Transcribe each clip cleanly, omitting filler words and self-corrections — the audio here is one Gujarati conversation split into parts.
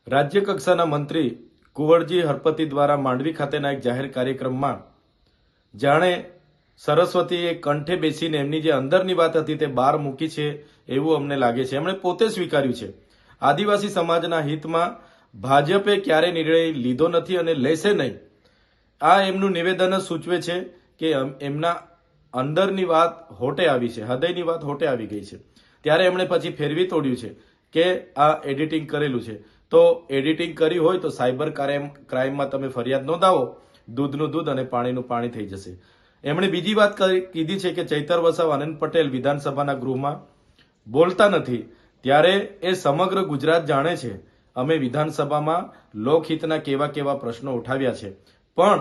રાજ્ય કક્ષાના મંત્રી કુંવરજી હરપતિ દ્વારા માંડવી ખાતેના એક જાહેર કાર્યક્રમમાં જાણે સરસ્વતીએ કંઠે બેસીને એમની જે અંદરની વાત હતી તે બહાર મૂકી છે એવું અમને લાગે છે. એમણે પોતે સ્વીકાર્યું છે આદિવાસી સમાજના હિતમાં ભાજપે ક્યારે નિર્ણય લીધો નથી અને લેશે નહીં. આ એમનું નિવેદન જ સૂચવે છે કે એમના અંદરની વાત હોટે આવી છે, હૃદયની વાત હોટે આવી ગઈ છે. ત્યારે એમણે પછી ફેરવી તોડ્યું છે કે આ એડિટિંગ કરેલું છે. તો એડિટિંગ કરી હોય તો સાયબર ક્રાઇમમાં તમે ફરિયાદ નોંધાવો, દૂધનું દૂધ અને પાણીનું પાણી થઈ જશે. એમણે બીજી વાત કીધી છે કે ચૈતર વસાવા આનંદ પટેલ વિધાનસભાના ગૃહમાં બોલતા નથી, ત્યારે એ સમગ્ર ગુજરાત જાણે છે અમે વિધાનસભામાં લોકહિતના કેવા કેવા પ્રશ્નો ઉઠાવ્યા છે. પણ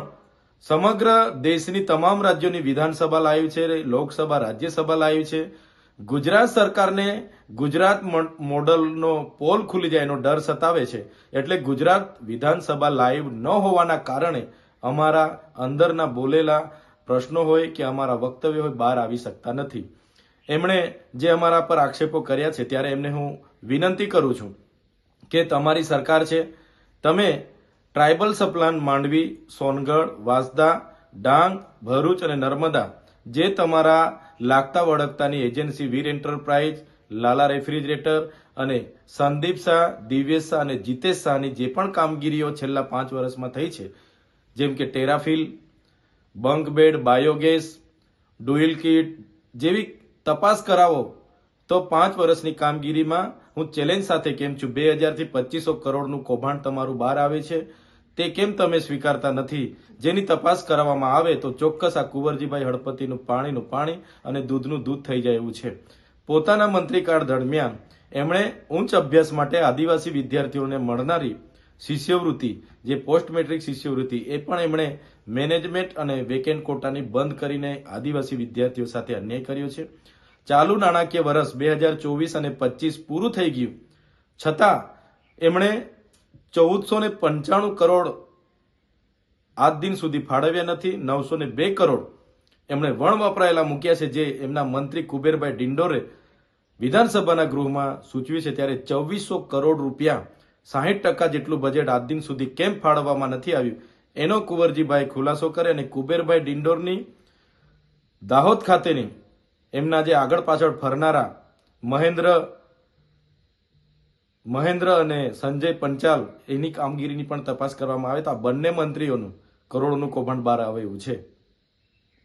સમગ્ર દેશની તમામ રાજ્યોની વિધાનસભા લાવી છે, લોકસભા રાજ્યસભા લાવી છે. ગુજરાત સરકારને ગુજરાત મોડલનો પોલ ખુલી જાય એનો ડર સતાવે છે. એટલે ગુજરાત વિધાનસભા લાઈવ ન હોવાના કારણે અમારા અંદરના બોલેલા પ્રશ્નો હોય કે અમારા વક્તવ્ય હોય બહાર આવી શકતા નથી. એમણે જે અમારા પર આક્ષેપો કર્યા છે ત્યારે એમને હું વિનંતી કરું છું કે તમારી સરકાર છે, તમે ટ્રાઇબલ સપ્લાન માંડવી, સોનગઢ, વાંસદા, ડાંગ, ભરૂચ અને નર્મદા જે તમારા લાગતા વળગતાની એજન્સી વીર એન્ટરપ્રાઇઝ, લાલા રેફ્રિજરેટર અને સંદીપ શાહ, દિવ્યેશ શાહ અને જીતેશ શાહની જે પણ કામગીરીઓ છેલ્લા 5 વર્ષમાં થઈ છે, જેમ કે ટેરાફિલ, બંક બેડ, બાયોગેસ, ડુઇલ કિટ જેવી તપાસ કરાવો તો 5 વર્ષની કામગીરીમાં હું ચેલેન્જ સાથે કેમ છું 2000 થી 2500 કરોડનું કૌભાંડ તમારું બહાર આવે છે, તે કેમ તમે સ્વીકારતા નથી? જેની તપાસ કરવામાં આવે તો ચોક્કસ આ કુંવરજીભાઈ હળપતિનું પાણીનું પાણી અને દૂધનું દૂધ થઈ જાય એવું છે. પોતાના મંત્રીકાળ દરમિયાન એમણે ઉચ્ચ અભ્યાસ માટે આદિવાસી વિદ્યાર્થીઓને મળનારી શિષ્યવૃત્તિ, જે પોસ્ટ મેટ્રિક શિષ્યવૃત્તિ, એ પણ એમણે મેનેજમેન્ટ અને વેકેન્ટ કોટાની બંધ કરીને આદિવાસી વિદ્યાર્થીઓ સાથે અન્યાય કર્યો છે. ચાલુ નાણાકીય વર્ષ 2024 અને 25 પૂરું થઈ ગયું છતાં એમણે 1495 કરોડ આજ દિન સુધી ફાળવ્યા નથી. 902 કરોડ એમણે વણ વપરાયેલા મૂક્યા છે, જે એમના મંત્રી કુબેરભાઈ ડિંડોરે વિધાનસભાના ગૃહમાં સૂચવ્યું છે. ત્યારે 2400 કરોડ રૂપિયા, 60% જેટલું બજેટ આજ દિન સુધી કેમ ફાળવવામાં નથી આવ્યું એનો કુંવરજીભાઈ ખુલાસો કરે અને કુબેરભાઈ ડિંડોરની દાહોદ ખાતેની એમના જે આગળ પાછળ ફરનારા મહેન્દ્ર અને સંજય પંચાલ એની કામગીરીની પણ તપાસ કરવામાં આવે તો આ બંને મંત્રીઓનું કરોડોનું કૌભાંડ બહાર આવે એવું છે.